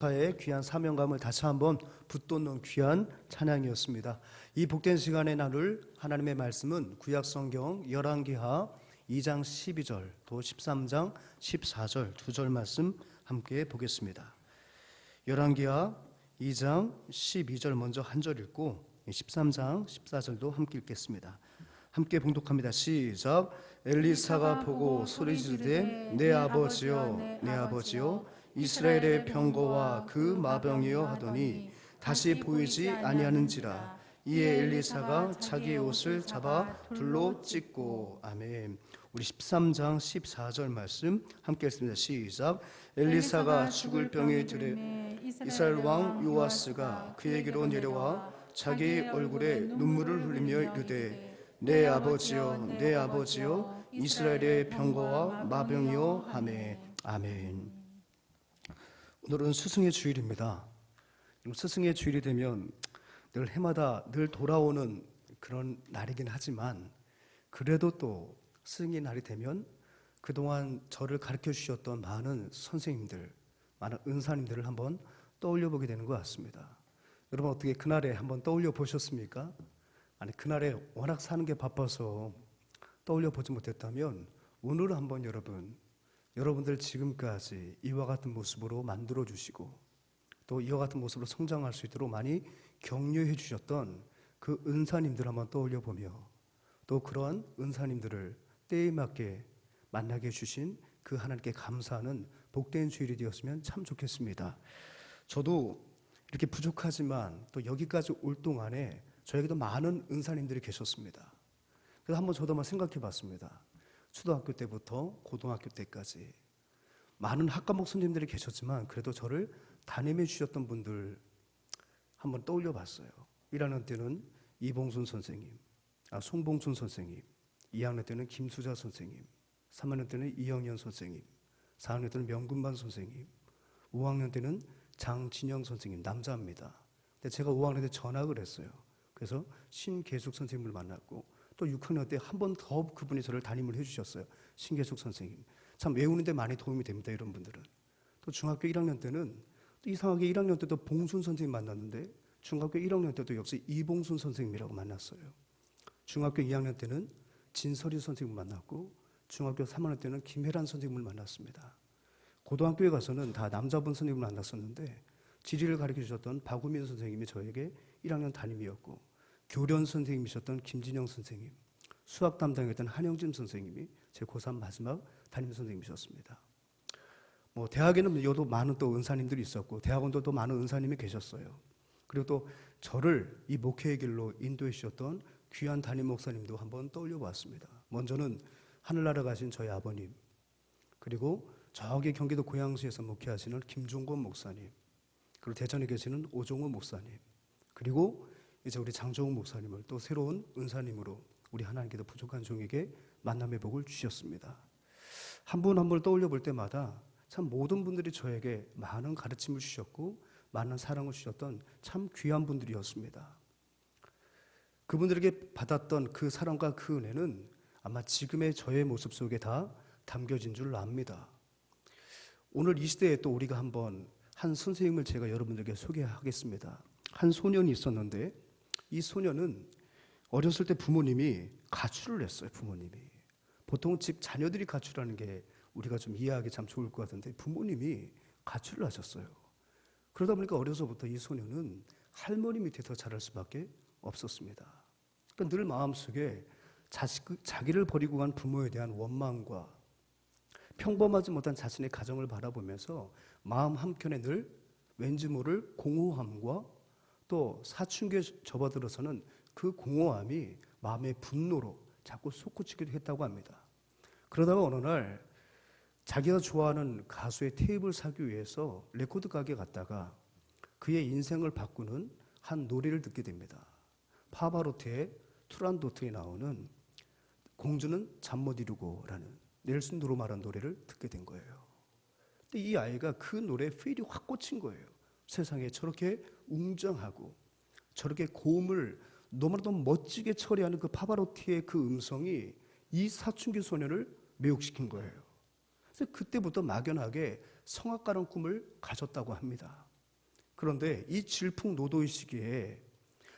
의 귀한 사명감을 다시 한번 붙돋는 귀한 찬양이었습니다. 이 복된 시간에 나눌 하나님의 말씀은 구약성경 열왕기하 2장 12절 또 13장 14절 두 절 말씀 함께 보겠습니다. 열왕기하 2장 12절 먼저 한 절 읽고 13장 14절도 함께 읽겠습니다. 함께 봉독합니다. 시작. 엘리사가 보고 소리지르되 내 아버지여 내 아버지여 이스라엘의 병거와 그 마병이여 하더니 다시 보이지 아니하는지라. 이에 엘리사가 자기의 옷을 잡아 둘로 찢고. 아멘. 우리 13장 14절 말씀 함께 읽습니다. 시작. 엘리사가 죽을 병이 들에 이스라엘 왕 요아스가 그에게로 내려와 자기 얼굴에 눈물을 흘리며 이르되 내 아버지여 내 아버지여 이스라엘의 병거와 마병이여 하매. 아멘. 오늘은 스승의 주일입니다. 스승의 주일이 되면 늘 해마다 늘 돌아오는 그런 날이긴 하지만 그래도 또 스승의 날이 되면 그동안 저를 가르쳐 주셨던 많은 선생님들, 많은 은사님들을 한번 떠올려 보게 되는 것 같습니다. 여러분 어떻게 그날에 한번 떠올려 보셨습니까? 아니 그날에 워낙 사는 게 바빠서 떠올려 보지 못했다면 오늘은 한번 여러분들 지금까지 이와 같은 모습으로 만들어 주시고 또 이와 같은 모습으로 성장할 수 있도록 많이 격려해 주셨던 그 은사님들 한번 떠올려 보며 또 그러한 은사님들을 때에 맞게 만나게 해주신 그 하나님께 감사하는 복된 주일이 되었으면 참 좋겠습니다. 저도 이렇게 부족하지만 또 여기까지 올 동안에 저에게도 많은 은사님들이 계셨습니다. 그래서 한번 저도 한번 생각해 봤습니다. 초등학교 때부터 고등학교 때까지 많은 학과목 선생님들이 계셨지만 그래도 저를 담임해 주셨던 분들 한번 떠올려 봤어요. 1학년 때는 이봉순 선생님, 송봉순 선생님, 2학년 때는 김수자 선생님, 3학년 때는 이영현 선생님, 4학년 때는 명근반 선생님, 5학년 때는 장진영 선생님, 남자입니다. 근데 제가 5학년 때 전학을 했어요. 그래서 신계숙 선생님을 만났고 또 6학년 때 한 번 더 그분이 저를 담임을 해주셨어요. 신계숙 선생님. 참 외우는데 많이 도움이 됩니다. 이런 분들은. 또 중학교 1학년 때는 또 이상하게 1학년 때도 봉순 선생님 만났는데 중학교 1학년 때도 역시 이봉순 선생님이라고 만났어요. 중학교 2학년 때는 진설이 선생님을 만났고 중학교 3학년 때는 김혜란 선생님을 만났습니다. 고등학교에 가서는 다 남자분 선생님을 만났었는데 지리를 가르쳐 주셨던 박우민 선생님이 저에게 1학년 담임이었고 교련 선생님이셨던 김진영 선생님, 수학 담당이었던 한영진 선생님이 제 고3 마지막 담임 선생님이셨습니다. 대학에는 여도 많은 또 은사님들이 있었고 대학원도 또 많은 은사님이 계셨어요. 그리고 또 저를 이 목회의 길로 인도해 주셨던 귀한 담임 목사님도 한번 떠올려 보았습니다. 먼저는 하늘나라 가신 저희 아버님, 그리고 저기 경기도 고양시에서 목회하시는 김종건 목사님, 그리고 대전에 계시는 오종호 목사님, 그리고 이제 우리 장정욱 목사님을 또 새로운 은사님으로 우리 하나님께서 부족한 종에게 만남의 복을 주셨습니다. 한 분 한 분을 떠올려 볼 때마다 참 모든 분들이 저에게 많은 가르침을 주셨고 많은 사랑을 주셨던 참 귀한 분들이었습니다. 그분들에게 받았던 그 사랑과 그 은혜는 아마 지금의 저의 모습 속에 다 담겨진 줄 압니다. 오늘 이 시대에 또 우리가 한번 한 선생님을 제가 여러분들에게 소개하겠습니다. 한 소년이 있었는데 이 소년은 어렸을 때 부모님이 가출을 했어요. 부모님이 보통 집 자녀들이 가출하는 게 우리가 좀 이해하기 참 좋을 것 같은데 부모님이 가출을 하셨어요. 그러다 보니까 어려서부터 이 소년은 할머니 밑에서 자랄 수밖에 없었습니다. 그러니까 늘 마음속에 자기를 버리고 간 부모에 대한 원망과 평범하지 못한 자신의 가정을 바라보면서 마음 한켠에 늘 왠지 모를 공허함과 또 사춘기에 접어들어서는 그 공허함이 마음의 분노로 자꾸 솟구치기도 했다고 합니다. 그러다가 어느 날 자기가 좋아하는 가수의 테이프를 사기 위해서 레코드 가게에 갔다가 그의 인생을 바꾸는 한 노래를 듣게 됩니다. 파바로티의 투란도트에 나오는 공주는 잠 못 이루고라는 넬슨 누르마라는 노래를 듣게 된 거예요. 근데 이 아이가 그 노래에 필이 확 꽂힌 거예요. 세상에 저렇게 웅장하고 저렇게 고음을 너무나도 멋지게 처리하는 그 파바로티의 그 음성이 이 사춘기 소년을 매혹시킨 거예요. 그래서 그때부터 막연하게 성악가라는 꿈을 가졌다고 합니다. 그런데 이 질풍노도의 시기에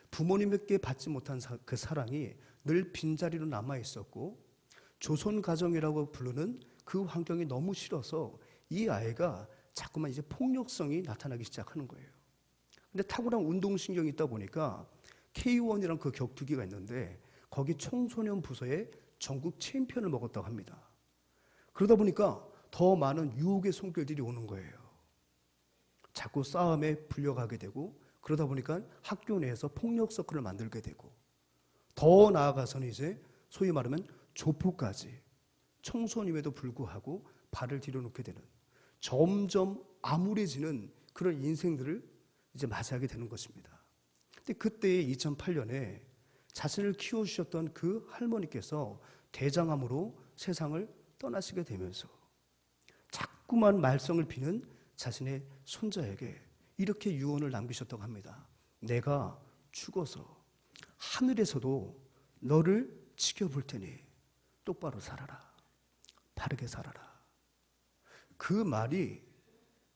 부모님에게 받지 못한 그 사랑이 늘 빈자리로 남아 있었고 조선 가정이라고 부르는 그 환경이 너무 싫어서 이 아이가 자꾸만 이제 폭력성이 나타나기 시작하는 거예요. 근데 탁월한 운동신경이 있다 보니까 K1이라는 그 격투기가 있는데 거기 청소년 부서에 전국 챔피언을 먹었다고 합니다. 그러다 보니까 더 많은 유혹의 손길들이 오는 거예요. 자꾸 싸움에 불려가게 되고 그러다 보니까 학교 내에서 폭력 서클을 만들게 되고 더 나아가서는 이제 소위 말하면 조폭까지 청소년임에도 불구하고 발을 들여놓게 되는 점점 암울해지는 그런 인생들을 이제 맞이하게 되는 것입니다. 근데 그때 2008년에 자신을 키워주셨던 그 할머니께서 대장암으로 세상을 떠나시게 되면서 자꾸만 말썽을 피는 자신의 손자에게 이렇게 유언을 남기셨다고 합니다. 내가 죽어서 하늘에서도 너를 지켜볼 테니 똑바로 살아라. 바르게 살아라. 그 말이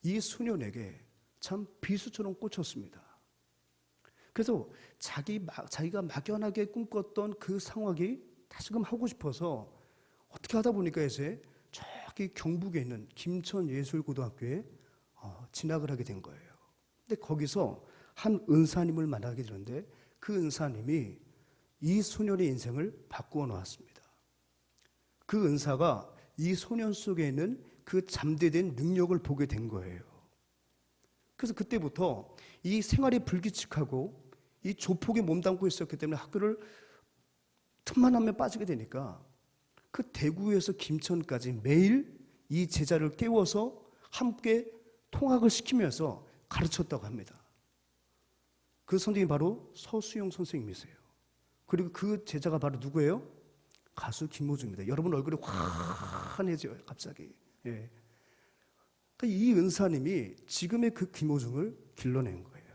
이 소년에게 참 비수처럼 꽂혔습니다. 그래서 자기가 막연하게 꿈꿨던 그 상황이 다시금 하고 싶어서 어떻게 하다 보니까 이제 저기 경북에 있는 김천예술고등학교에 진학을 하게 된 거예요. 근데 거기서 한 은사님을 만나게 되는데 그 은사님이 이 소년의 인생을 바꾸어 놓았습니다. 그 은사가 이 소년 속에 있는 그 잠재된 능력을 보게 된 거예요. 그래서 그때부터 이 생활이 불규칙하고 이 조폭에 몸담고 있었기 때문에 학교를 틈만 하면 빠지게 되니까 그 대구에서 김천까지 매일 이 제자를 깨워서 함께 통학을 시키면서 가르쳤다고 합니다. 그 선생님이 바로 서수영 선생님이세요. 그리고 그 제자가 바로 누구예요? 가수 김호중입니다. 여러분 얼굴이 환해져요, 갑자기. 예. 그러니까 이 은사님이 지금의 그 김호중을 길러낸 거예요.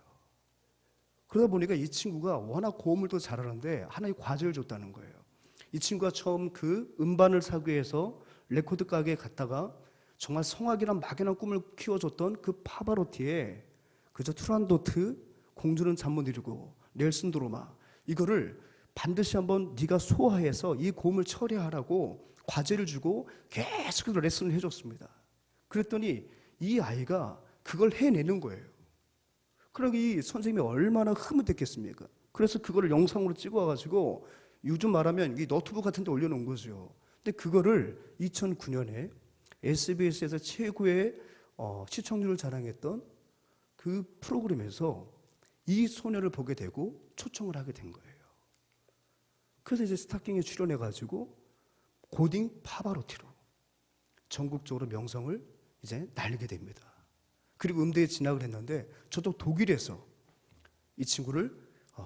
그러다 보니까 이 친구가 워낙 고음을 또 잘하는데 하나의 과제를 줬다는 거예요. 이 친구가 처음 그 음반을 사기 위해서 레코드 가게에 갔다가 정말 성악이란 막연한 꿈을 키워줬던 그 파바로티의 그저 투란도트, 공주는 잠 못 이루고, 넬슨 드로마 이거를 반드시 한번 네가 소화해서 이 고음을 처리하라고 과제를 주고 계속 레슨을 해줬습니다. 그랬더니 이 아이가 그걸 해내는 거예요. 그러니까 이 선생님이 얼마나 흐뭇했겠습니까? 그래서 그거를 영상으로 찍어가지고 요즘 말하면 이 너튜브 같은 데 올려놓은 거죠. 근데 그거를 2009년에 SBS에서 최고의 시청률을 자랑했던 그 프로그램에서 이 소녀를 보게 되고 초청을 하게 된 거예요. 그래서 이제 스타킹에 출연해가지고 고딩 파바로티로 전국적으로 명성을 이제 날리게 됩니다. 그리고 음대에 진학을 했는데 저도 독일에서 이 친구를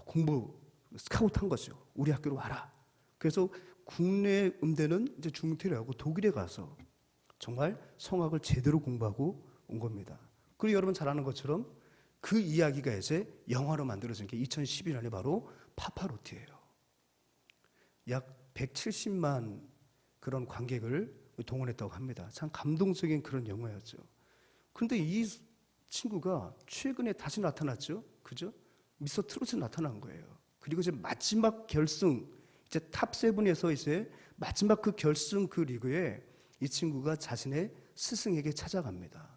공부 스카우트한 거죠. 우리 학교로 와라. 그래서 국내 음대는 이제 중퇴를 하고 독일에 가서 정말 성악을 제대로 공부하고 온 겁니다. 그리고 여러분 잘 아는 것처럼 그 이야기가 이제 영화로 만들어진 게 2011년에 바로 파파로티예요. 약 170만 그런 관객을 동원했다고 합니다. 참 감동적인 그런 영화였죠. 그런데 이 친구가 최근에 다시 나타났죠. 그죠? 미스터 트롯에 나타난 거예요. 그리고 이제 마지막 결승, 이제 탑7에서 이제 마지막 그 결승 그 리그에 이 친구가 자신의 스승에게 찾아갑니다.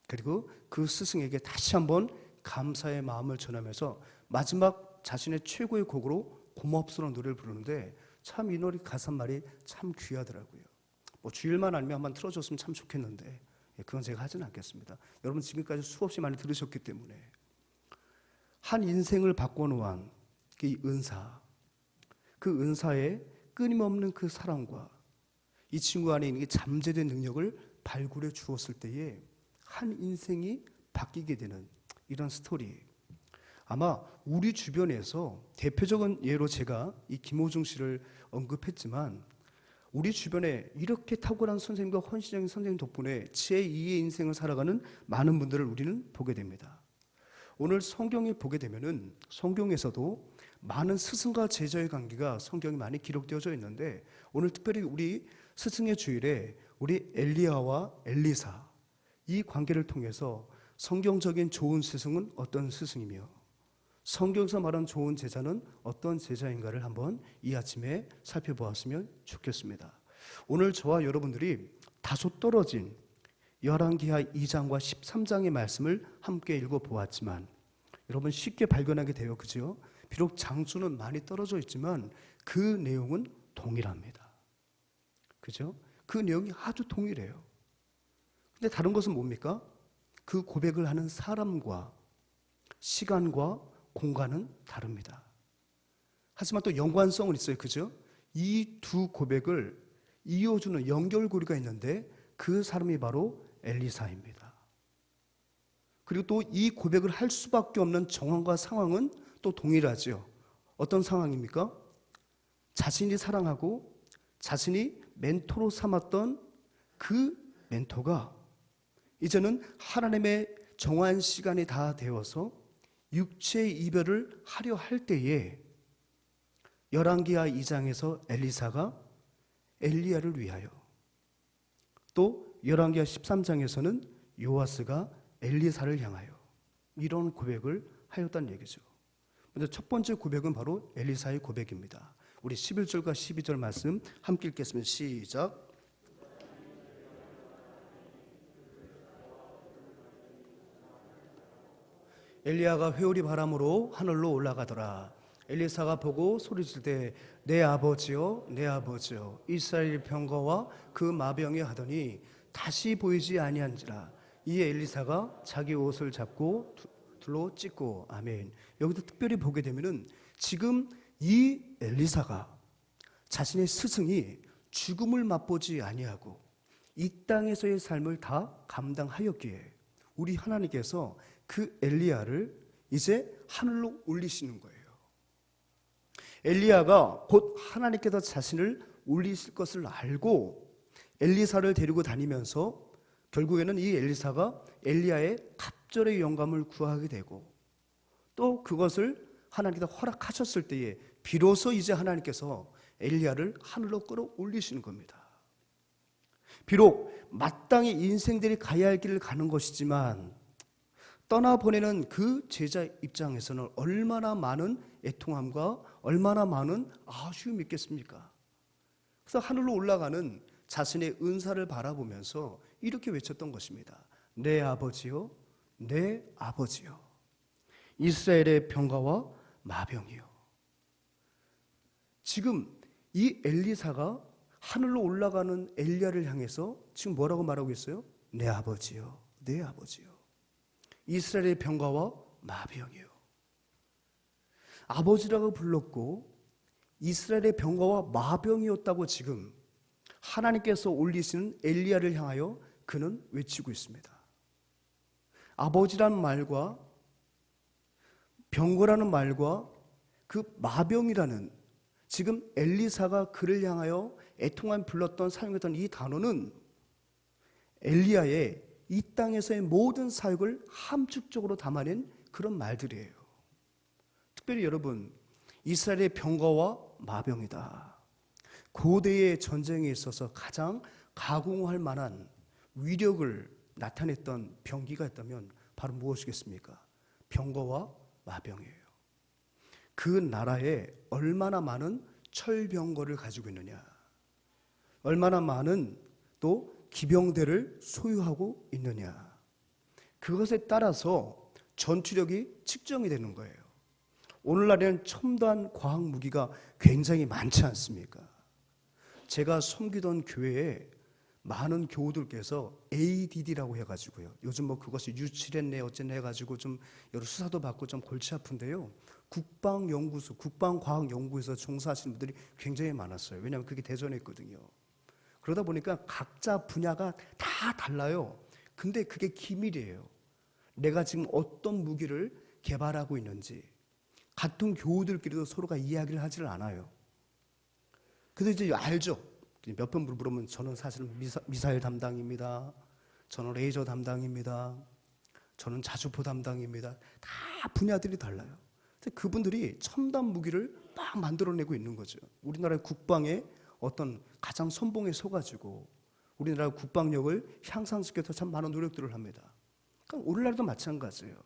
그리고 그 스승에게 다시 한번 감사의 마음을 전하면서 마지막 자신의 최고의 곡으로 고맙소라는 노래를 부르는데 참 이 노래 가사말이 참 귀하더라고요. 뭐 주일만 아니면 한번 틀어줬으면 참 좋겠는데 그건 제가 하지는 않겠습니다. 여러분 지금까지 수없이 많이 들으셨기 때문에 한 인생을 바꿔놓은 이 은사, 그 은사의 끊임없는 그 사랑과 이 친구 안에 있는 잠재된 능력을 발굴해 주었을 때에 한 인생이 바뀌게 되는 이런 스토리. 아마 우리 주변에서 대표적인 예로 제가 이 김호중 씨를 언급했지만 우리 주변에 이렇게 탁월한 선생님과 헌신적인 선생님 덕분에 제2의 인생을 살아가는 많은 분들을 우리는 보게 됩니다. 오늘 성경을 보게 되면은 성경에서도 많은 스승과 제자의 관계가 성경에 많이 기록되어져 있는데 오늘 특별히 우리 스승의 주일에 우리 엘리야와 엘리사 이 관계를 통해서 성경적인 좋은 스승은 어떤 스승이며 성경에서 말하는 좋은 제자는 어떤 제자인가를 한번 이 아침에 살펴보았으면 좋겠습니다. 오늘 저와 여러분들이 다소 떨어진 열왕기하 2장과 13장의 말씀을 함께 읽어보았지만 여러분 쉽게 발견하게 돼요. 그죠? 비록 장수는 많이 떨어져 있지만 그 내용은 동일합니다. 그죠? 그 내용이 아주 동일해요. 근데 다른 것은 뭡니까? 그 고백을 하는 사람과 시간과 공간은 다릅니다. 하지만 또 연관성은 있어요. 그죠? 이 두 고백을 이어주는 연결고리가 있는데 그 사람이 바로 엘리사입니다. 그리고 또 이 고백을 할 수밖에 없는 정황과 상황은 또 동일하죠. 어떤 상황입니까? 자신이 사랑하고 자신이 멘토로 삼았던 그 멘토가 이제는 하나님의 정한 시간이 다 되어서 육체의 이별을 하려 할 때에 열왕기하 2장에서 엘리사가 엘리야를 위하여, 또 열왕기하 13장에서는 요아스가 엘리사를 향하여 이런 고백을 하였다는 얘기죠. 먼저 첫 번째 고백은 바로 엘리사의 고백입니다. 우리 11절과 12절 말씀 함께 읽겠습니다. 시작. 엘리야가 회오리 바람으로 하늘로 올라가더라. 엘리사가 보고 소리칠 때 내 아버지요 내 아버지요 이스라엘 병거와 그 마병이 하더니 다시 보이지 아니한지라. 이에 엘리사가 자기 옷을 잡고 둘로 찢고. 아멘. 여기도 특별히 보게 되면은 지금 이 엘리사가 자신의 스승이 죽음을 맛보지 아니하고 이 땅에서의 삶을 다 감당하였기에 우리 하나님께서 그 엘리야를 이제 하늘로 올리시는 거예요. 엘리야가 곧 하나님께서 자신을 올리실 것을 알고 엘리사를 데리고 다니면서 결국에는 이 엘리사가 엘리야의 갑절의 영감을 구하게 되고 또 그것을 하나님께서 허락하셨을 때에 비로소 이제 하나님께서 엘리야를 하늘로 끌어올리시는 겁니다. 비록 마땅히 인생들이 가야 할 길을 가는 것이지만 떠나보내는 그 제자 입장에서는 얼마나 많은 애통함과 얼마나 많은 아쉬움이 있겠습니까? 그래서 하늘로 올라가는 자신의 은사를 바라보면서 이렇게 외쳤던 것입니다. 내 아버지요 내 아버지요 이스라엘의 병거와 마병이요. 지금 이 엘리사가 하늘로 올라가는 엘리야를 향해서 지금 뭐라고 말하고 있어요? 내 아버지요 내 아버지요 이스라엘의 병거와 마병이요. 아버지라고 불렀고 이스라엘의 병거와 마병이었다고 지금 하나님께서 올리시는 엘리야를 향하여 그는 외치고 있습니다. 아버지라는 말과 병거라는 말과 그 마병이라는 지금 엘리사가 그를 향하여 애통함 불렀던 사용했던 이 단어는 엘리야의 이 땅에서의 모든 사역을 함축적으로 담아낸 그런 말들이에요. 특별히 여러분, 이스라엘의 병거와 마병이다. 고대의 전쟁에 있어서 가장 가공할 만한 위력을 나타냈던 병기가 있다면 바로 무엇이겠습니까? 병거와 마병이에요. 그 나라에 얼마나 많은 철병거를 가지고 있느냐, 얼마나 많은 또 기병대를 소유하고 있느냐, 그것에 따라서 전투력이 측정이 되는 거예요. 오늘날에는 첨단 과학 무기가 굉장히 많지 않습니까? 제가 섬기던 교회에 많은 교우들께서 ADD라고 해가지고요, 요즘 뭐 그것이 유치했네 어쨌네 해가지고 좀 여러 수사도 받고 좀 골치 아픈데요, 국방연구소, 국방과학연구에서 종사하시는 분들이 굉장히 많았어요. 왜냐하면 그게 대전에 있거든요. 그러다 보니까 각자 분야가 다 달라요. 근데 그게 기밀이에요. 내가 지금 어떤 무기를 개발하고 있는지 같은 교우들끼리도 서로가 이야기를 하지를 않아요. 그래서 이제 알죠. 몇 번 물어보면 저는 사실은 미사일 담당입니다. 저는 레이저 담당입니다. 저는 자주포 담당입니다. 다 분야들이 달라요. 근데 그분들이 첨단 무기를 막 만들어내고 있는 거죠. 우리나라의 국방에 어떤 가장 선봉에 서가지고 우리나라 국방력을 향상시켜서 참 많은 노력들을 합니다. 그러니까 오늘날도 마찬가지예요.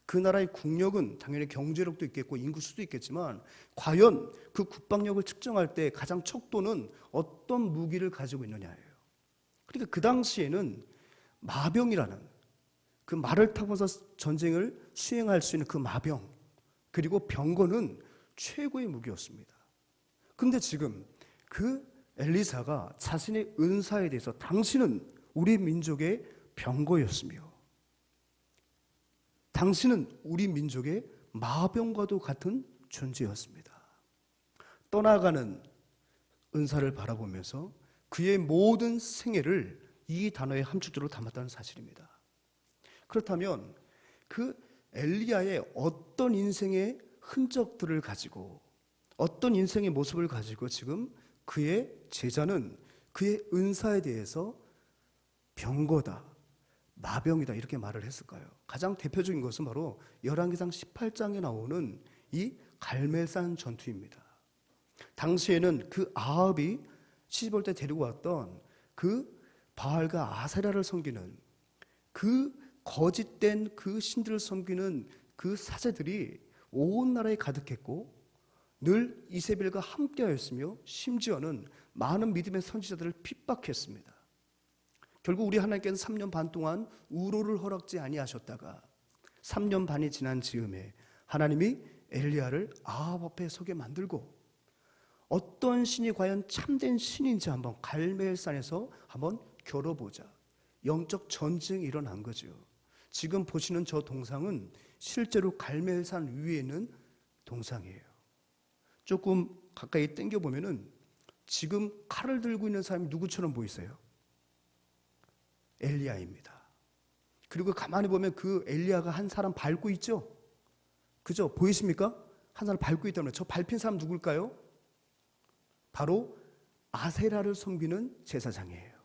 그 나라의 국력은 당연히 경제력도 있겠고 인구수도 있겠지만 과연 그 국방력을 측정할 때 가장 척도는 어떤 무기를 가지고 있느냐예요. 그러니까 그 당시에는 마병이라는 그 말을 타고서 전쟁을 수행할 수 있는 그 마병 그리고 병거는 최고의 무기였습니다. 그런데 지금 그 엘리사가 자신의 은사에 대해서 당신은 우리 민족의 병거였으며 당신은 우리 민족의 마병과도 같은 존재였습니다. 떠나가는 은사를 바라보면서 그의 모든 생애를 이 단어에 함축적으로 담았다는 사실입니다. 그렇다면 그 엘리야의 어떤 인생의 흔적들을 가지고 어떤 인생의 모습을 가지고 지금 그의 제자는 그의 은사에 대해서 병거다, 마병이다 이렇게 말을 했을까요? 가장 대표적인 것은 바로 열왕기상 18장에 나오는 이 갈멜산 전투입니다. 당시에는 그 아합이 시집올 때 데리고 왔던 그 바알과 아세라를 섬기는 그 거짓된 그 신들을 섬기는 그 사제들이 온 나라에 가득했고 늘 이세벨과 함께하였으며 심지어는 많은 믿음의 선지자들을 핍박했습니다. 결국 우리 하나님께서 3년 반 동안 우로를 허락지 아니하셨다가 3년 반이 지난 즈음에 하나님이 엘리야를 아합 앞에 서게 만들고 어떤 신이 과연 참된 신인지 한번 갈멜산에서 한번 겨뤄보자. 영적 전쟁이 일어난 거죠. 지금 보시는 저 동상은 실제로 갈멜산 위에 있는 동상이에요. 조금 가까이 당겨보면은 지금 칼을 들고 있는 사람이 누구처럼 보이세요? 엘리야입니다. 그리고 가만히 보면 그 엘리야가 한 사람 밟고 있죠? 그죠? 보이십니까? 한 사람 밟고 있다면 저 밟힌 사람 누굴까요? 바로 아세라를 섬기는 제사장이에요.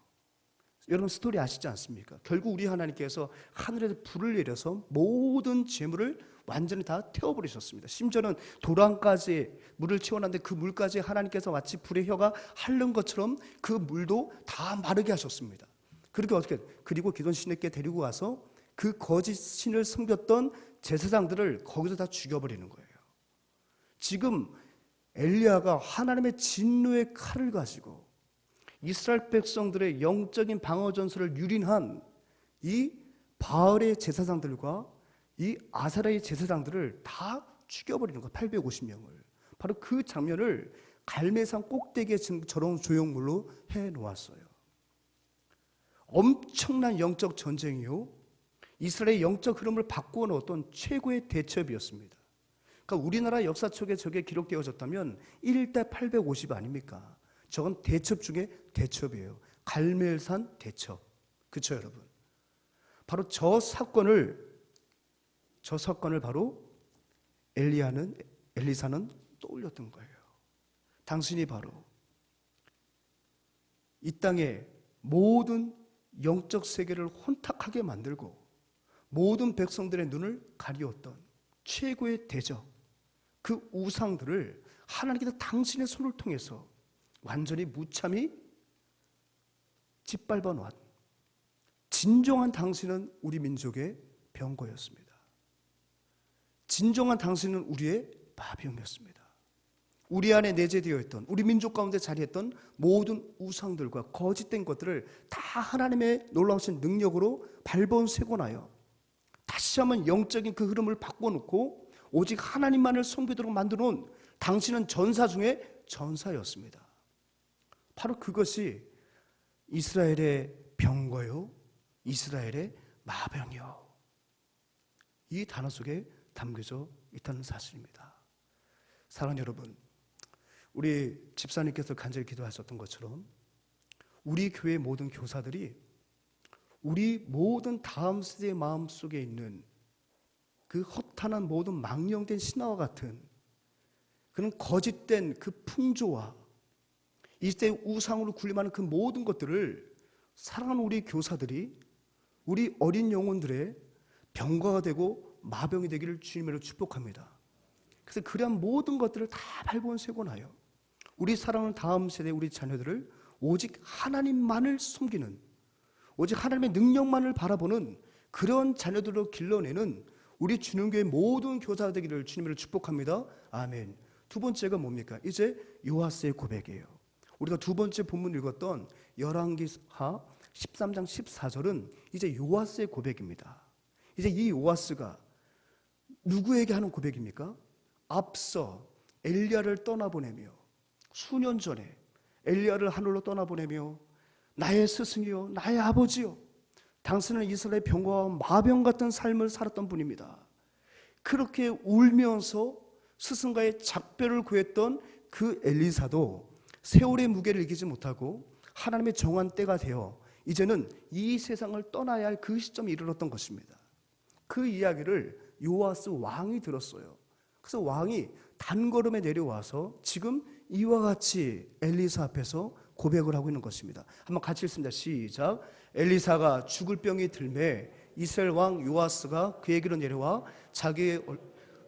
여러분 스토리 아시지 않습니까? 결국 우리 하나님께서 하늘에서 불을 내려서 모든 재물을 완전히 다 태워버리셨습니다. 심지어는 도랑까지 물을 채워놨는데 그 물까지 하나님께서 마치 불의 혀가 핥는 것처럼 그 물도 다 마르게 하셨습니다. 그리고 기존 신에게 데리고 와서 그 거짓 신을 섬겼던 제사장들을 거기서 다 죽여버리는 거예요. 지금 엘리야가 하나님의 진노의 칼을 가지고 이스라엘 백성들의 영적인 방어 전술을 유린한 이 바알의 제사장들과 이 아세라의 제사장들을 다 죽여버리는 거예요. 850명을. 바로 그 장면을 갈멜산 꼭대기에 저런 조형물로 해놓았어요. 엄청난 영적 전쟁이요, 이스라엘의 영적 흐름을 바꾸어 놓았던 최고의 대첩이었습니다. 그러니까 우리나라 역사 속에 저게 기록되어졌다면 1대 850 아닙니까? 저건 대첩 중에 대첩이에요. 갈멜산 대첩. 그렇죠, 여러분? 바로 저 사건을 바로 엘리사는 떠올렸던 거예요. 당신이 바로 이 땅의 모든 영적 세계를 혼탁하게 만들고 모든 백성들의 눈을 가리웠던 최고의 대적, 그 우상들을 하나님께서 당신의 손을 통해서 완전히 무참히 짓밟아 놓았. 진정한 당신은 우리 민족의 병거였습니다. 진정한 당신은 우리의 마병이었습니다. 우리 안에 내재되어 있던, 우리 민족 가운데 자리했던 모든 우상들과 거짓된 것들을 다 하나님의 놀라우신 능력으로 밟아세고나요 다시 한번 영적인 그 흐름을 바꿔놓고 오직 하나님만을 섬기도록 만들어놓은 당신은 전사 중에 전사였습니다. 바로 그것이 이스라엘의 병거요, 이스라엘의 마병이요, 이 단어 속에 담겨져 있다는 사실입니다. 사랑하는 여러분, 우리 집사님께서 간절히 기도하셨던 것처럼 우리 교회 모든 교사들이 우리 모든 다음 세대의 마음속에 있는 그 허탄한 모든 망령된 신화와 같은 그런 거짓된 그 풍조와 이때 우상으로 군림하는 그 모든 것들을 사랑하는 우리 교사들이 우리 어린 영혼들의 병거가 되고 마병이 되기를 주님으로 축복합니다. 그래서 그러한 모든 것들을 다 밟아세고 나요 우리 사랑하는 다음 세대 우리 자녀들을 오직 하나님만을 섬기는, 오직 하나님의 능력만을 바라보는 그런 자녀들로 길러내는 우리 주님교회 모든 교사 되기를 주님을 축복합니다. 아멘. 두 번째가 뭡니까? 이제 요아스의 고백이에요. 우리가 두 번째 본문 읽었던 열왕기하 13장 14절은 이제 요아스의 고백입니다. 이제 이 요아스가 누구에게 하는 고백입니까? 앞서 엘리야를 떠나보내며 수년 전에 엘리야를 하늘로 떠나보내며 나의 스승이요 나의 아버지요 당신은 이스라엘 병거와 마병 같은 삶을 살았던 분입니다. 그렇게 울면서 스승과의 작별을 구했던 그 엘리사도 세월의 무게를 이기지 못하고 하나님의 정한 때가 되어 이제는 이 세상을 떠나야 할 그 시점에 이르렀던 것입니다. 그 이야기를 요아스 왕이 들었어요. 그래서 왕이 단걸음에 내려와서 지금 이와 같이 엘리사 앞에서 고백을 하고 있는 것입니다. 한번 같이 읽습니다. 시작. 엘리사가 죽을 병이 들매 이스라엘 왕 요아스가 그에게로 내려와 자기의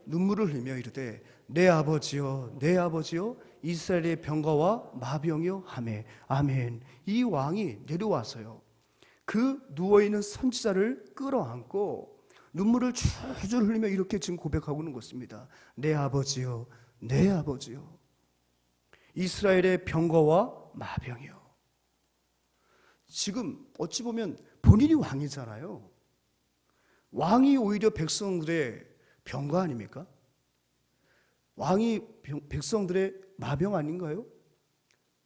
눈물을 흘리며 이르되 내 아버지여 내 아버지여 이스라엘의 병거와 마병이여 하매 아멘. 이 왕이 내려와서요 그 누워있는 선지자를 끌어안고 눈물을 줄줄 흘리며 이렇게 지금 고백하고 있는 것입니다. 내 아버지여 내 아버지여 이스라엘의 병거와 마병이여. 지금 어찌 보면 본인이 왕이잖아요. 왕이 오히려 백성들의 병거 아닙니까? 왕이 백성들의 마병 아닌가요?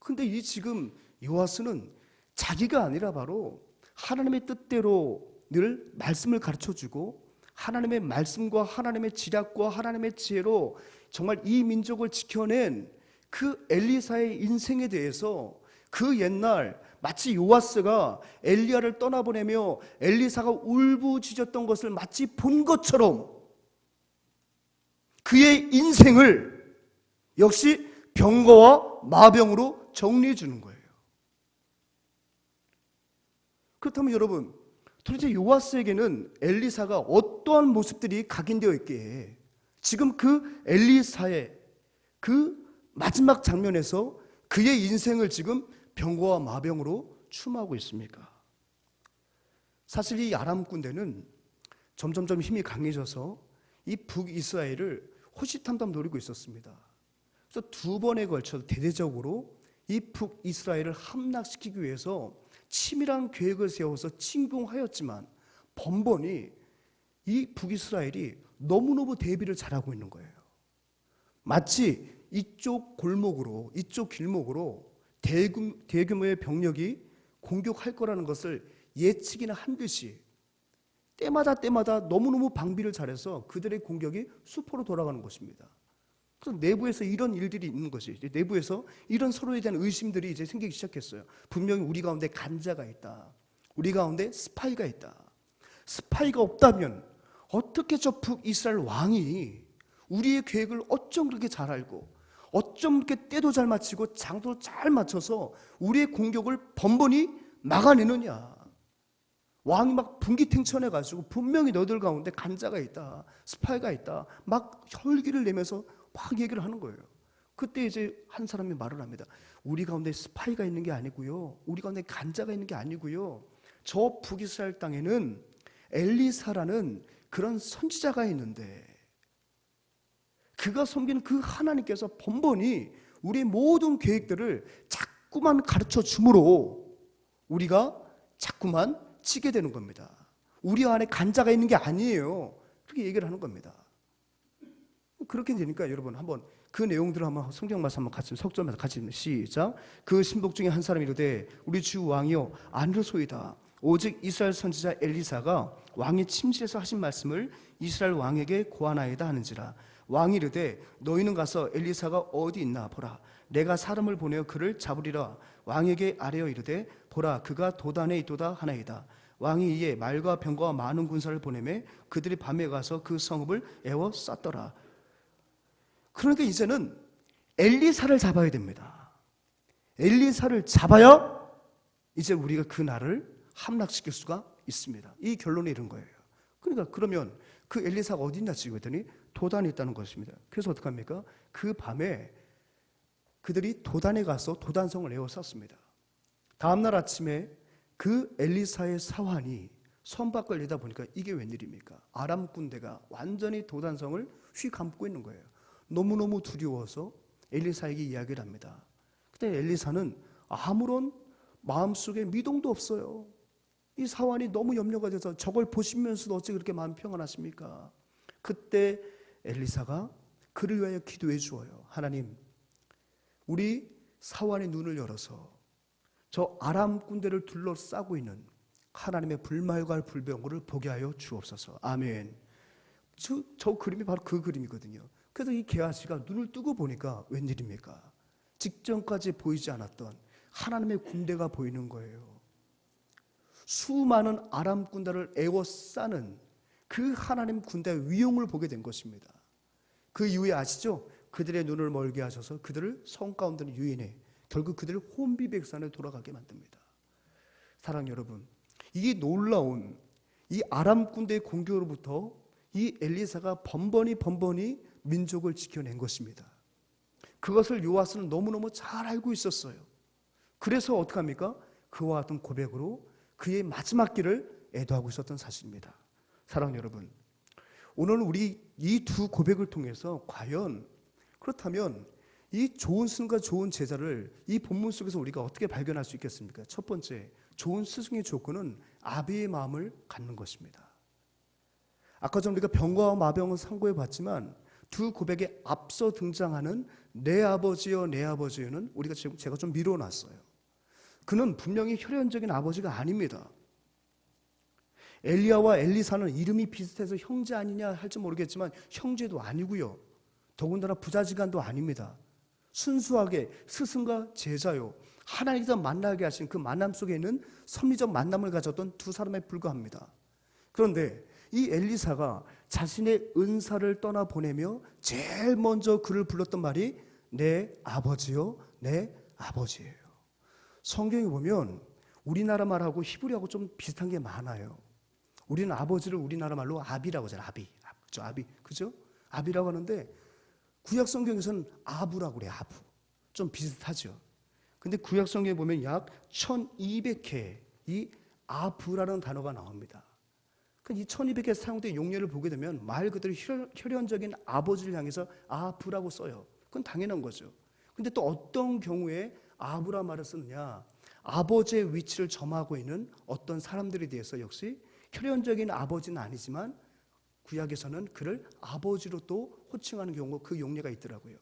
근데 이 지금 요아스는 자기가 아니라 바로 하나님의 뜻대로 늘 말씀을 가르쳐주고 하나님의 말씀과 하나님의 지략과 하나님의 지혜로 정말 이 민족을 지켜낸 그 엘리사의 인생에 대해서 그 옛날 마치 요아스가 엘리야를 떠나보내며 엘리사가 울부짖었던 것을 마치 본 것처럼 그의 인생을 역시 병거와 마병으로 정리해 주는 거예요. 그렇다면 여러분, 도대체 요아스에게는 엘리사가 어떠한 모습들이 각인되어 있기에 지금 그 엘리사의 그 마지막 장면에서 그의 인생을 지금 병거와 마병으로 추모하고 있습니까? 사실 이 아람 군대는 점점점 힘이 강해져서 이 북이스라엘을 호시탐탐 노리고 있었습니다. 그래서 두 번에 걸쳐 대대적으로 이 북이스라엘을 함락시키기 위해서 치밀한 계획을 세워서 침공하였지만 번번이 이 북이스라엘이 너무너무 대비를 잘하고 있는 거예요. 마치 이쪽 골목으로 이쪽 길목으로 대규모의 병력이 공격할 거라는 것을 예측이나 한 듯이 때마다 너무너무 방비를 잘해서 그들의 공격이 수포로 돌아가는 것입니다. 그래서 내부에서 이런 일들이 있는 것이 내부에서 이런 서로에 대한 의심들이 이제 생기기 시작했어요. 분명히 우리 가운데 간자가 있다. 우리 가운데 스파이가 있다. 스파이가 없다면 어떻게 저 북이스라엘 왕이 우리의 계획을 어쩜 그렇게 잘 알고 어쩜 그렇게 때도 잘 맞추고 장도 잘 맞춰서 우리의 공격을 번번이 막아내느냐. 왕이 막 분기탱천해가지고 분명히 너희들 가운데 간자가 있다. 스파이가 있다. 막 혈기를 내면서 막 얘기를 하는 거예요. 그때 이제 한 사람이 말을 합니다. 우리 가운데 스파이가 있는 게 아니고요. 우리 가운데 간자가 있는 게 아니고요. 저 북이스라엘 땅에는 엘리사라는 그런 선지자가 있는데 그가 섬기는 그 하나님께서 번번이 우리의 모든 계획들을 자꾸만 가르쳐 주므로 우리가 자꾸만 치게 되는 겁니다. 우리 안에 간자가 있는 게 아니에요. 그렇게 얘기를 하는 겁니다. 그렇게 되니까 여러분 한번 그 내용들을 한번 성경 말씀 한번 같이 석절면서 같이 읽는 시작. 그 신복 중에 한 사람이 이르되 우리 주 왕이요 안르소이다. 오직 이스라엘 선지자 엘리사가 왕의 침실에서 하신 말씀을 이스라엘 왕에게 고하나이다 하는지라. 왕이 이르되 너희는 가서 엘리사가 어디 있나 보라. 내가 사람을 보내어 그를 잡으리라. 왕에게 아뢰어 이르되 보라 그가 도단에 있도다 하나이다. 왕이 이에 말과 병거와 많은 군사를 보내매 그들이 밤에 가서 그 성읍을 에워쌌더라. 그러니까 이제는 엘리사를 잡아야 됩니다. 엘리사를 잡아야 이제 우리가 그 날을 함락시킬 수가 있습니다. 이 결론이 이런 거예요. 그러니까 그러면 그 엘리사가 어디 있나 지금 했더니 도단에 있다는 것입니다. 그래서 어떡합니까? 그 밤에 그들이 도단에 가서 도단성을 에워쌌습니다. 다음날 아침에 그 엘리사의 사환이 선박을 내다 보니까 이게 웬일입니까? 아람 군대가 완전히 도단성을 휘감고 있는 거예요. 너무너무 두려워서 엘리사에게 이야기를 합니다. 그때 엘리사는 아무런 마음속에 미동도 없어요. 이 사환이 너무 염려가 돼서 저걸 보시면서도 어찌 그렇게 마음 평안하십니까? 그때 엘리사가 그를 위하여 기도해 주어요. 하나님, 우리 사환의 눈을 열어서 저 아람 군대를 둘러싸고 있는 하나님의 불말과 불병거를 보게 하여 주옵소서. 아멘. 저 그림이 바로 그 그림이거든요. 그래서 이 게하시가 눈을 뜨고 보니까 웬일입니까? 직전까지 보이지 않았던 하나님의 군대가 보이는 거예요. 수많은 아람 군대를 에워싸는 그 하나님 군대의 위용을 보게 된 것입니다. 그 이후에 아시죠? 그들의 눈을 멀게 하셔서 그들을 성 가운데로 유인해 결국 그들을 혼비백산에 돌아가게 만듭니다. 사랑 여러분, 이 놀라운 이 아람 군대의 공격으로부터 이 엘리사가 번번이 민족을 지켜낸 것입니다. 그것을 요아스는 너무너무 잘 알고 있었어요. 그래서 어떡합니까? 그와 같은 고백으로 그의 마지막 길을 애도하고 있었던 사실입니다. 사랑 여러분, 오늘 우리 이 두 고백을 통해서 과연 그렇다면 이 좋은 스승과 좋은 제자를 이 본문 속에서 우리가 어떻게 발견할 수 있겠습니까? 첫 번째, 좋은 스승의 조건은 아비의 마음을 갖는 것입니다. 아까 전 우리가 병과 마병을 상고해 봤지만 두 고백에 앞서 등장하는 내 아버지여 내 아버지여는 우리가 지금 제가 좀 미뤄놨어요. 그는 분명히 혈연적인 아버지가 아닙니다. 엘리야와 엘리사는 이름이 비슷해서 형제 아니냐 할지 모르겠지만 형제도 아니고요. 더군다나 부자지간도 아닙니다. 순수하게 스승과 제자요. 하나님께서 만나게 하신 그 만남 속에 있는 섭리적 만남을 가졌던 두 사람에 불과합니다. 그런데 이 엘리사가 자신의 은사를 떠나보내며 제일 먼저 그를 불렀던 말이 내 아버지요, 내 아버지예요. 성경에 보면 우리나라 말하고 히브리하고 좀 비슷한 게 많아요. 우리는 아버지를 우리나라 말로 아비라고 하잖아요. 그죠? 그죠? 아비라고 하는데 구약 성경에서는 아부라고 그래요. 아부. 좀 비슷하죠. 근데 구약 성경에 보면 약 1200회 이 아부라는 단어가 나옵니다. 이 1200회 사용된 용례를 보게 되면 말 그대로 혈연적인 아버지를 향해서 아부라고 써요. 그건 당연한 거죠. 근데 또 어떤 경우에 아부라 말을 쓰느냐? 아버지의 위치를 점하고 있는 어떤 사람들에 대해서 역시 혈연적인 아버지는 아니지만 구약에서는 그를 아버지로 또 호칭하는 경우가 그 용례가 있더라고요.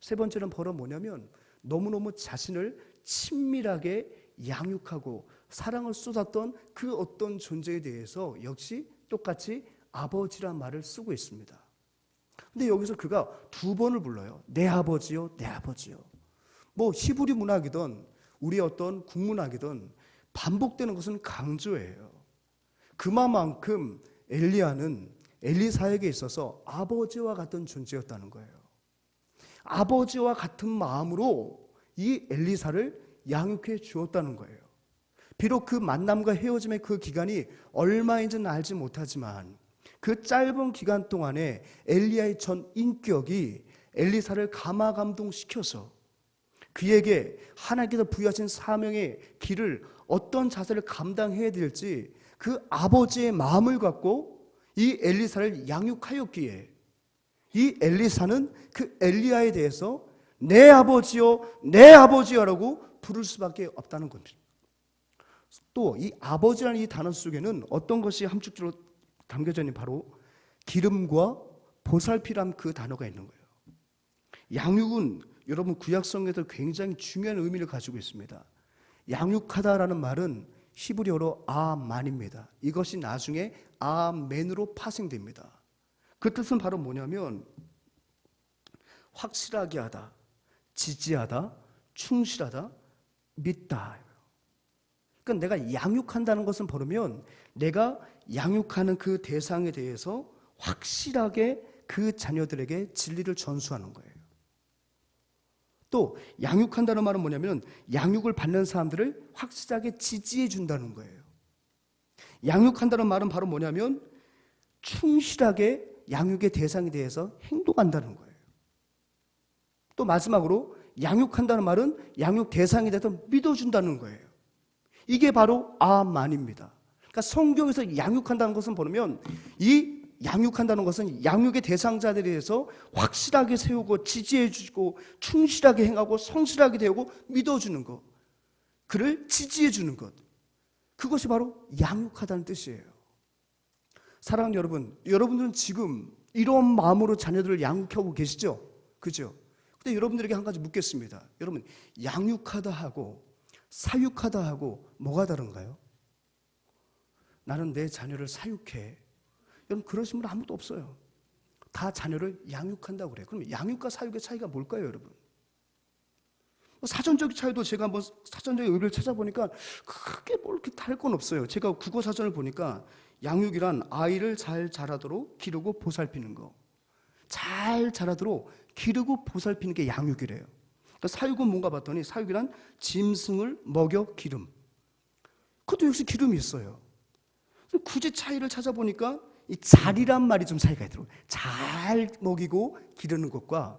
세 번째는 바로 뭐냐면 너무너무 자신을 친밀하게 양육하고 사랑을 쏟았던 그 어떤 존재에 대해서 역시 똑같이 아버지란 말을 쓰고 있습니다. 근데 여기서 그가 두 번을 불러요. 내 아버지요, 내 아버지요. 뭐 히브리 문학이든 우리 어떤 국문학이든 반복되는 것은 강조예요. 그만큼 엘리야는 엘리사에게 있어서 아버지와 같은 존재였다는 거예요. 아버지와 같은 마음으로 이 엘리사를 양육해 주었다는 거예요. 비록 그 만남과 헤어짐의 그 기간이 얼마인지는 알지 못하지만 그 짧은 기간 동안에 엘리야의 전 인격이 엘리사를 감화감동시켜서 그에게 하나님께서 부여하신 사명의 길을 어떤 자세를 감당해야 될지 그 아버지의 마음을 갖고 이 엘리사를 양육하였기에 이 엘리사는 그 엘리야에 대해서 내 아버지요, 내 아버지여라고 부를 수밖에 없다는 겁니다. 또 이 아버지라는 이 단어 속에는 어떤 것이 함축적으로 담겨져 있는 바로 기름과 보살피란 그 단어가 있는 거예요. 양육은 여러분 구약성에도 굉장히 중요한 의미를 가지고 있습니다. 양육하다라는 말은 히브리어로 아만입니다. 이것이 나중에 아멘으로 파생됩니다. 그 뜻은 바로 뭐냐면 확실하게 하다, 지지하다, 충실하다, 믿다. 그러니까 내가 양육한다는 것은 뭐냐면 내가 양육하는 그 대상에 대해서 확실하게 그 자녀들에게 진리를 전수하는 거예요. 또 양육한다는 말은 뭐냐면 양육을 받는 사람들을 확실하게 지지해 준다는 거예요. 양육한다는 말은 바로 뭐냐면 충실하게 양육의 대상에 대해서 행동한다는 거예요. 또 마지막으로 양육한다는 말은 양육 대상에 대해서 믿어준다는 거예요. 이게 바로 아만입니다. 그러니까 그러니까 성경에서 양육한다는 것은 보면 이 양육한다는 것은 양육의 대상자들에 대해서 확실하게 세우고 지지해 주고 충실하게 행하고 성실하게 되고 믿어주는 것, 그를 지지해 주는 것, 그것이 바로 양육하다는 뜻이에요. 사랑하는 여러분, 여러분들은 지금 이런 마음으로 자녀들을 양육하고 계시죠? 그죠? 근데 여러분들에게 한 가지 묻겠습니다. 여러분, 양육하다 하고 사육하다 하고 뭐가 다른가요? 나는 내 자녀를 사육해. 여러분, 그러신 분 아무도 없어요. 다 자녀를 양육한다고 그래요. 그럼 양육과 사육의 차이가 뭘까요, 여러분? 사전적 차이도 제가 한번 사전적 의미를 찾아보니까 크게 뭘 이렇게 다를 건 없어요. 제가 국어 사전을 보니까 양육이란 아이를 잘 자라도록 기르고 보살피는 거. 잘 자라도록 기르고 보살피는 게 양육이래요. 그러니까 사육은 뭔가 봤더니 사육이란 짐승을 먹여 기름. 그것도 역시 기름이 있어요. 굳이 차이를 찾아보니까 이 잘이란 말이 좀 차이가 있더라고요. 잘 먹이고 기르는 것과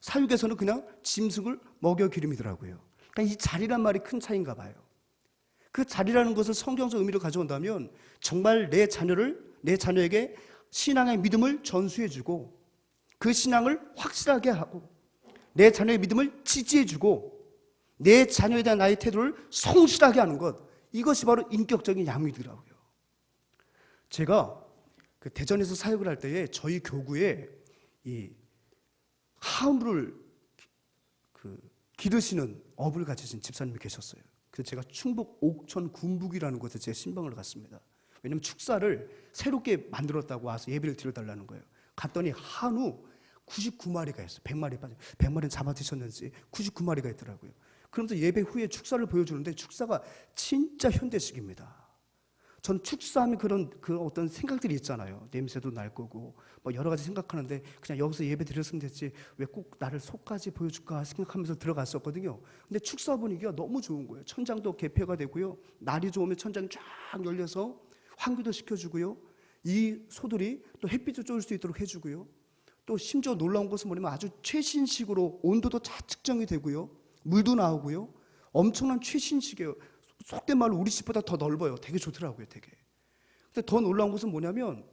사육에서는 그냥 짐승을 먹여 기름이더라고요. 그러니까 이 잘이란 말이 큰 차이인가 봐요. 그 잘이라는 것을 성경적 의미로 가져온다면 정말 내 자녀에게 신앙의 믿음을 전수해주고 그 신앙을 확실하게 하고 내 자녀의 믿음을 지지해주고 내 자녀에 대한 나의 태도를 성실하게 하는 것, 이것이 바로 인격적인 양육이더라고요. 제가 그 대전에서 사역을 할 때에 저희 교구에 이 하물을 기르시는 업을 가지신 집사님이 계셨어요. 그래서 제가 충북 옥천 군북이라는 곳에 제 신방을 갔습니다. 왜냐하면 축사를 새롭게 만들었다고 와서 예배를 드려달라는 거예요. 갔더니 한우 99마리가 있어요. 100마리 빠져. 100마리는 잡아 드셨는지 99마리가 있더라고요. 그러면서 예배 후에 축사를 보여주는데 축사가 진짜 현대식입니다. 전 축사하면 그 어떤 생각들이 있잖아요. 냄새도 날 거고 뭐 여러 가지 생각하는데 그냥 여기서 예배 드렸으면 됐지 왜 꼭 나를 속까지 보여줄까 생각하면서 들어갔었거든요. 근데 축사 분위기가 너무 좋은 거예요. 천장도 개폐가 되고요. 날이 좋으면 천장이 쫙 열려서 환기도 시켜주고요. 이 소들이 또 햇빛도 쬐을 수 있도록 해주고요. 또 심지어 놀라운 것은 뭐냐면 아주 최신식으로 온도도 다 측정이 되고요. 물도 나오고요. 엄청난 최신식이에요. 속된 말로 우리 집보다 더 넓어요. 되게 좋더라고요, 되게. 근데 더 놀라운 것은 뭐냐면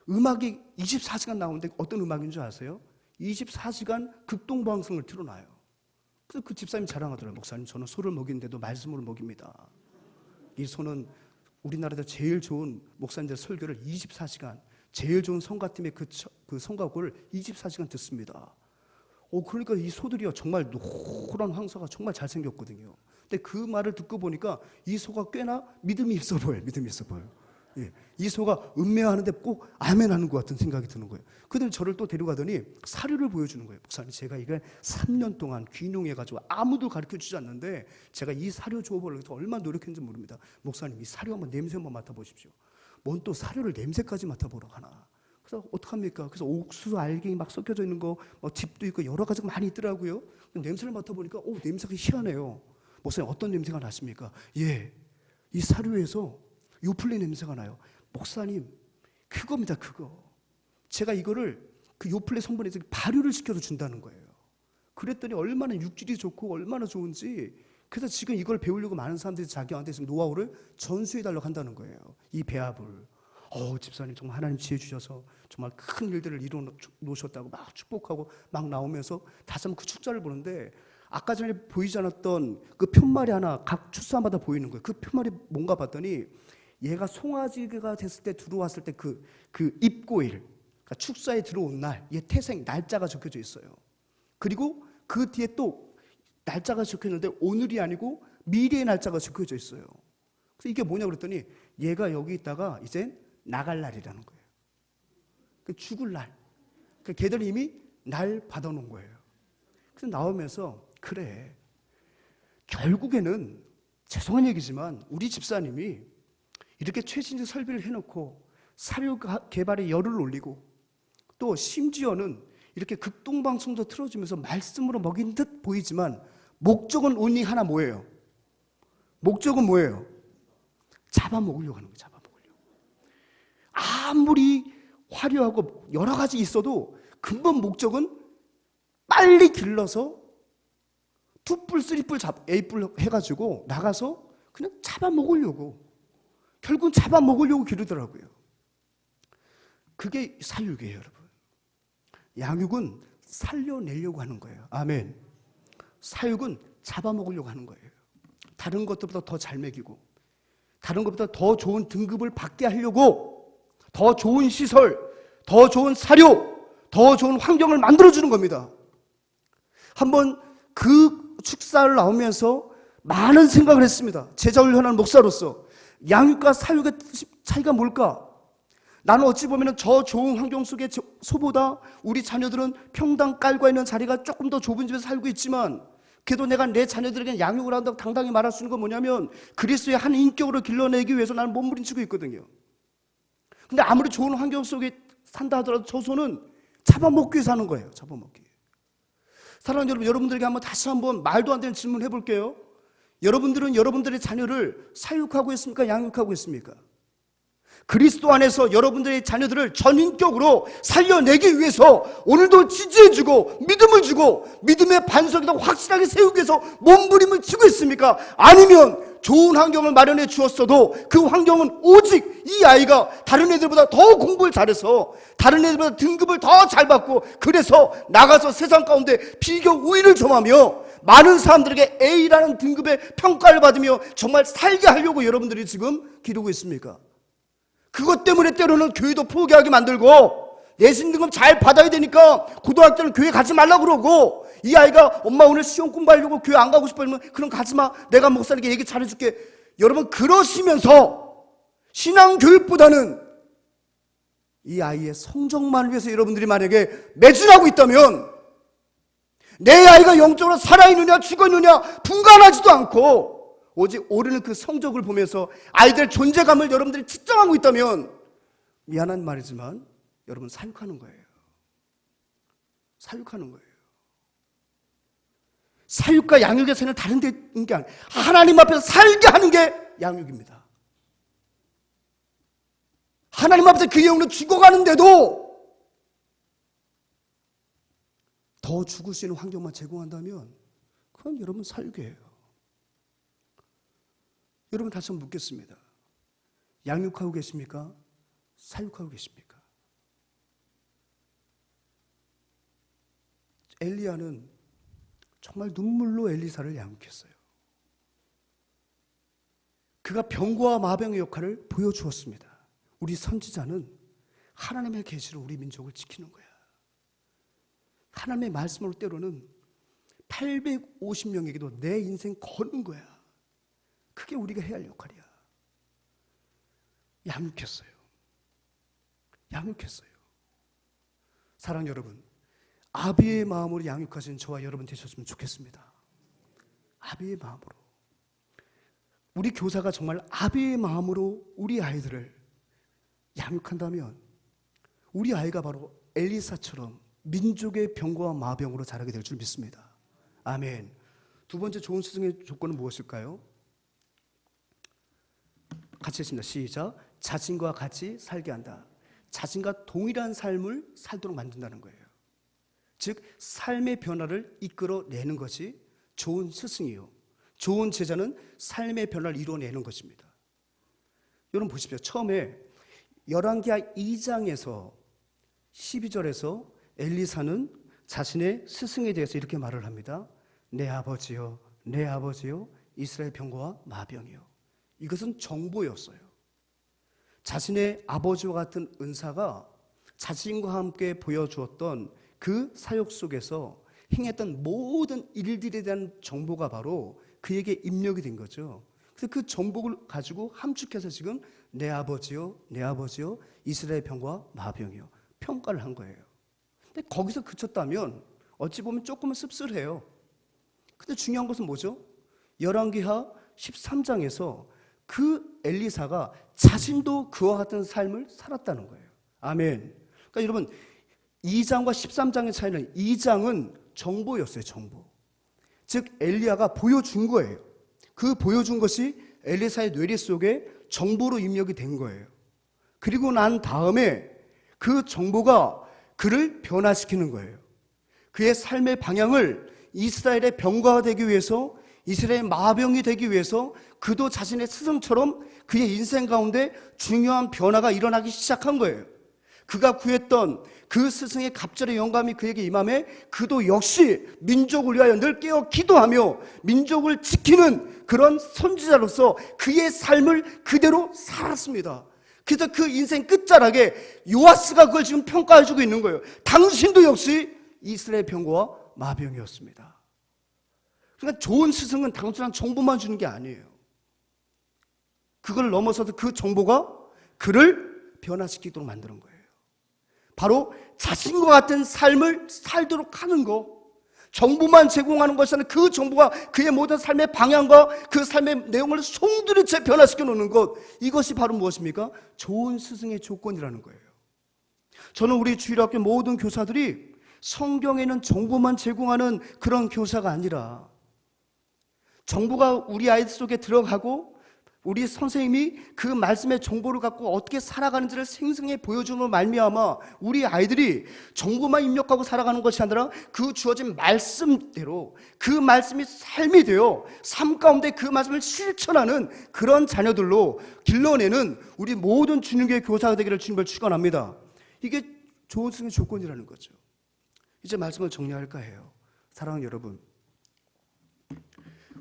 음악이 24시간 나오는데 어떤 음악인 줄 아세요? 24시간 극동방송을 틀어놔요. 그래서 그 집사님이 자랑하더라고요. 목사님, 저는 소를 먹이는데도 말씀으로 먹입니다. 이 소는 우리나라에서 제일 좋은 목사님들 설교를 24시간, 제일 좋은 성가팀의 그 성가곡을 24시간 듣습니다. 그러니까 이 소들이요, 정말 노란 황사가 정말 잘생겼거든요. 근데 그 말을 듣고 보니까 이 소가 꽤나 믿음이 있어 보여요. 믿음이 있어 보여요. 예. 이 소가 음매하는데 꼭 아멘 하는 것 같은 생각이 드는 거예요. 그들은 저를 또 데려가더니 사료를 보여주는 거예요. 목사님, 제가 이걸 3년 동안 귀농해가지고 아무도 가르쳐주지 않는데 제가 이 사료 조업을 위해서 얼마나 노력했는지 모릅니다. 목사님, 이 사료 한번 냄새 한번 맡아보십시오. 뭔 또 사료를 냄새까지 맡아보러 가나. 그래서 어떡합니까? 그래서 옥수수 알갱이 막 섞여져 있는 거, 즙도 있고 여러 가지가 많이 있더라고요. 냄새를 맡아보니까 냄새가 희한해요. 목사님, 어떤 냄새가 나십니까? 예, 이 사료에서 요플레 냄새가 나요. 목사님, 그겁니다, 그거. 제가 이거를 그 요플레 성분에서 발효를 시켜서 준다는 거예요. 그랬더니 얼마나 육질이 좋고 얼마나 좋은지. 그래서 지금 이걸 배우려고 많은 사람들이 자기한테 지금 노하우를 전수해달라고 한다는 거예요. 이 배합을. 집사님, 정말 하나님 지혜 주셔서 정말 큰 일들을 이루어 놓으셨다고 막 축복하고 막 나오면서 다시 한번 그 축자를 보는데 아까 전에 보이지 않았던 그 편말이 하나 각 축사마다 보이는 거예요. 그 편말이 뭔가 봤더니 얘가 송아지가 됐을 때 들어왔을 때 그 입고일, 그러니까 축사에 들어온 날, 얘 태생 날짜가 적혀져 있어요. 그리고 그 뒤에 또 날짜가 적혀있는데 오늘이 아니고 미래의 날짜가 적혀져 있어요. 그래서 이게 뭐냐 그랬더니 얘가 여기 있다가 이제 나갈 날이라는 거예요. 죽을 날. 걔들이 이미 날 받아놓은 거예요. 그래서 나오면서 그래, 결국에는 죄송한 얘기지만 우리 집사님이 이렇게 최신적 설비를 해놓고 사료 개발에 열을 올리고 또 심지어는 이렇게 극동방송도 틀어주면서 말씀으로 먹인 듯 보이지만 목적은 온리 하나 뭐예요? 목적은 뭐예요? 잡아먹으려고 하는 거예요. 잡아먹으려고. 아무리 화려하고 여러 가지 있어도 근본 목적은 빨리 길러서 2뿔, 3뿔, A뿔 해가지고 나가서 그냥 잡아먹으려고. 결국은 잡아먹으려고 기르더라고요. 그게 사육이에요, 여러분. 양육은 살려내려고 하는 거예요. 아멘. 사육은 잡아먹으려고 하는 거예요. 다른 것들보다 더 잘 먹이고, 다른 것보다 더 좋은 등급을 받게 하려고 더 좋은 시설, 더 좋은 사료, 더 좋은 환경을 만들어주는 겁니다. 한번 그 축사를 나오면서 많은 생각을 했습니다. 제자훈련하는 목사로서 양육과 사육의 차이가 뭘까? 나는 어찌 보면 저 좋은 환경 속의 소보다 우리 자녀들은 평당 깔고 있는 자리가 조금 더 좁은 집에서 살고 있지만, 그래도 내가 내 자녀들에게 양육을 한다고 당당히 말할 수 있는 건 뭐냐면 그리스도의 한 인격으로 길러내기 위해서 나는 몸부림치고 있거든요. 근데 아무리 좋은 환경 속에 산다 하더라도 저 소는 잡아먹기 위해서 하는 거예요. 잡아먹기. 사랑하는 여러분, 여러분들에게 다시 한번 말도 안 되는 질문 해볼게요. 여러분들은 여러분들의 자녀를 사육하고 있습니까? 양육하고 있습니까? 그리스도 안에서 여러분들의 자녀들을 전인격으로 살려내기 위해서 오늘도 지지해주고 믿음을 주고 믿음의 반석에다 확실하게 세우기 위해서 몸부림을 치고 있습니까? 아니면 좋은 환경을 마련해 주었어도 그 환경은 오직 이 아이가 다른 애들보다 더 공부를 잘해서 다른 애들보다 등급을 더 잘 받고 그래서 나가서 세상 가운데 비교 우위를 점하며 많은 사람들에게 A라는 등급의 평가를 받으며 정말 살게 하려고 여러분들이 지금 기르고 있습니까? 그것 때문에 때로는 교회도 포기하게 만들고 예신 등급 잘 받아야 되니까 고등학교 때는 교회 가지 말라고 그러고, 이 아이가 엄마 오늘 시험 공부하려고 교회 안 가고 싶어 이러면 그럼 가지마, 내가 목사님께 얘기 잘해줄게. 여러분, 그러시면서 신앙교육보다는 이 아이의 성적만을 위해서 여러분들이 만약에 매진하고 있다면 내 아이가 영적으로 살아있느냐 죽었느냐 분간하지도 않고 오직 오르는 그 성적을 보면서 아이들의 존재감을 여러분들이 측정하고 있다면 미안한 말이지만 여러분 사육하는 거예요. 사육하는 거예요. 사육과 양육에서는 다른 데인 게 아니에요. 하나님 앞에서 살게 하는 게 양육입니다. 하나님 앞에서 그 영혼은 죽어가는데도 더 죽을 수 있는 환경만 제공한다면 그건 여러분 사육이에요. 여러분 다시 한번 묻겠습니다. 양육하고 계십니까? 사육하고 계십니까? 엘리야는 정말 눈물로 엘리사를 양육했어요. 그가 병과 마병의 역할을 보여주었습니다. 우리 선지자는 하나님의 계시로 우리 민족을 지키는 거야. 하나님의 말씀으로 때로는 850명에게도 내 인생 거는 거야. 그게 우리가 해야 할 역할이야. 양육했어요. 양육했어요. 사랑 여러분, 아비의 마음으로 양육하신 저와 여러분 되셨으면 좋겠습니다. 아비의 마음으로. 우리 교사가 정말 아비의 마음으로 우리 아이들을 양육한다면 우리 아이가 바로 엘리사처럼 민족의 병과 마병으로 자라게 될 줄 믿습니다. 아멘. 두 번째 좋은 스승의 조건은 무엇일까요? 같이 했습니다. 시작. 자신과 같이 살게 한다. 자신과 동일한 삶을 살도록 만든다는 거예요. 즉 삶의 변화를 이끌어내는 것이 좋은 스승이요, 좋은 제자는 삶의 변화를 이루어내는 것입니다. 여러분 보십시오. 처음에 열왕기하 2장에서 12절에서 엘리사는 자신의 스승에 대해서 이렇게 말을 합니다. 내 아버지요, 내 아버지요, 이스라엘 병거와 마병이요. 이것은 정보였어요. 자신의 아버지와 같은 은사가 자신과 함께 보여주었던 그 사역 속에서 행했던 모든 일들에 대한 정보가 바로 그에게 입력이 된 거죠. 그래서 그 정보를 가지고 함축해서 지금 내 아버지요, 내 아버지요, 이스라엘 병과 마병이요 평가를 한 거예요. 근데 거기서 그쳤다면 어찌 보면 조금은 씁쓸해요. 근데 중요한 것은 뭐죠? 열왕기하 13장에서 그 엘리사가 자신도 그와 같은 삶을 살았다는 거예요. 아멘. 그러니까 여러분 2장과 13장의 차이는 2장은 정보였어요. 정보. 즉 엘리야가 보여준 거예요. 그 보여준 것이 엘리사의 뇌리 속에 정보로 입력이 된 거예요. 그리고 난 다음에 그 정보가 그를 변화시키는 거예요. 그의 삶의 방향을 이스라엘의 병거가 되기 위해서 이스라엘 마병이 되기 위해서 그도 자신의 스승처럼 그의 인생 가운데 중요한 변화가 일어나기 시작한 거예요. 그가 구했던 그 스승의 갑절의 영감이 그에게 임함에 그도 역시 민족을 위하여 늘 깨어 기도하며 민족을 지키는 그런 선지자로서 그의 삶을 그대로 살았습니다. 그래서 그 인생 끝자락에 요아스가 그걸 지금 평가해주고 있는 거예요. 당신도 역시 이스라엘 병거와 마병이었습니다. 그러니까 좋은 스승은 단순한 정보만 주는 게 아니에요. 그걸 넘어서서 그 정보가 그를 변화시키도록 만드는 거예요. 바로 자신과 같은 삶을 살도록 하는 거. 정보만 제공하는 것이 아니라 그 정보가 그의 모든 삶의 방향과 그 삶의 내용을 송두리째 변화시켜 놓는 것. 이것이 바로 무엇입니까? 좋은 스승의 조건이라는 거예요. 저는 우리 주일학교 모든 교사들이 성경에는 정보만 제공하는 그런 교사가 아니라 정보가 우리 아이들 속에 들어가고 우리 선생님이 그 말씀의 정보를 갖고 어떻게 살아가는지를 생생히 보여주는 말미암아 우리 아이들이 정보만 입력하고 살아가는 것이 아니라 그 주어진 말씀대로 그 말씀이 삶이 되어 삶 가운데 그 말씀을 실천하는 그런 자녀들로 길러내는 우리 모든 주님교회 교사가 되기를 주님을 축원합니다. 이게 좋은 스승의 조건이라는 거죠. 이제 말씀을 정리할까 해요. 사랑하는 여러분,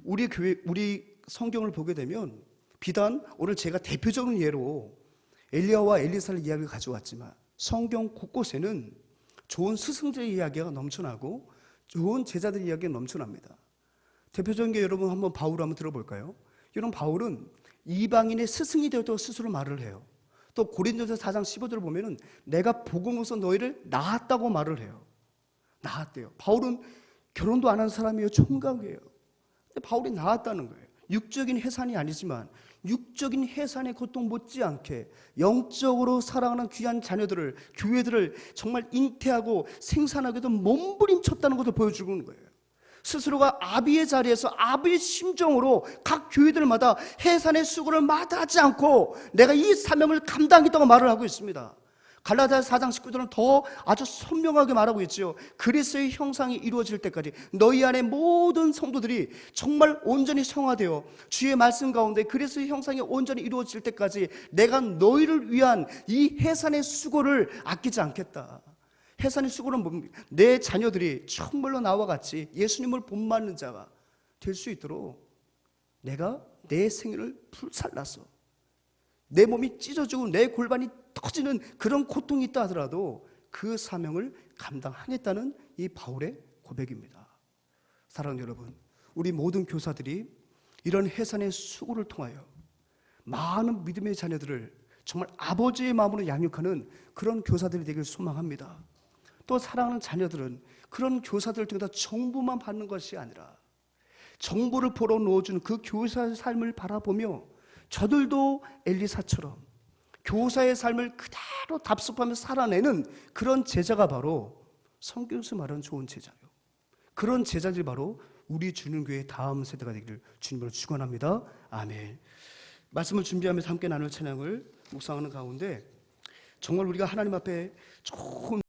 우리 교회, 우리 성경을 보게 되면 비단 오늘 제가 대표적인 예로 엘리야와 엘리사를 이야기를 가져왔지만 성경 곳곳에는 좋은 스승들의 이야기가 넘쳐나고 좋은 제자들의 이야기가 넘쳐납니다. 대표적인 게 여러분 한번 바울을 한번 들어볼까요? 여러분 바울은 이방인의 스승이 되었다고 스스로 말을 해요. 또 고린도서 4장 15절을 보면은 내가 복음으로써 너희를 낳았다고 말을 해요. 낳았대요. 바울은 결혼도 안 한 사람이에요. 총각이에요. 근데 바울이 낳았다는 거예요. 육적인 해산이 아니지만 육적인 해산의 고통 못지않게 영적으로 살아가는 귀한 자녀들을, 교회들을 정말 잉태하고 생산하게도 몸부림쳤다는 것을 보여주는 거예요. 스스로가 아비의 자리에서 아비의 심정으로 각 교회들마다 해산의 수고를 마다하지 않고 내가 이 사명을 감당하겠다고 말을 하고 있습니다. 갈라디아서 4장 19절은 더 아주 선명하게 말하고 있지요. 그리스도의 형상이 이루어질 때까지 너희 안에 모든 성도들이 정말 온전히 성화되어 주의 말씀 가운데 그리스도의 형상이 온전히 이루어질 때까지 내가 너희를 위한 이 해산의 수고를 아끼지 않겠다. 해산의 수고는 뭡니까? 내 자녀들이 정말로 나와 같이 예수님을 본받는 자가 될 수 있도록 내가 내 생일을 불살라서 내 몸이 찢어지고 내 골반이 터지는 그런 고통이 있다 하더라도 그 사명을 감당하겠다는 이 바울의 고백입니다. 사랑하는 여러분, 우리 모든 교사들이 이런 해산의 수고를 통하여 많은 믿음의 자녀들을 정말 아버지의 마음으로 양육하는 그런 교사들이 되길 소망합니다. 또 사랑하는 자녀들은 그런 교사들을 통해서 정보만 받는 것이 아니라 정보를 보러 놓아주는 그 교사의 삶을 바라보며 저들도 엘리사처럼 교사의 삶을 그대로 답습하며 살아내는 그런 제자가 바로 성경에서 말하는 좋은 제자예요. 그런 제자들이 바로 우리 주님교회의 다음 세대가 되기를 주님으로 축원합니다. 아멘. 말씀을 준비하면서 함께 나눌 찬양을 묵상하는 가운데 정말 우리가 하나님 앞에 좋은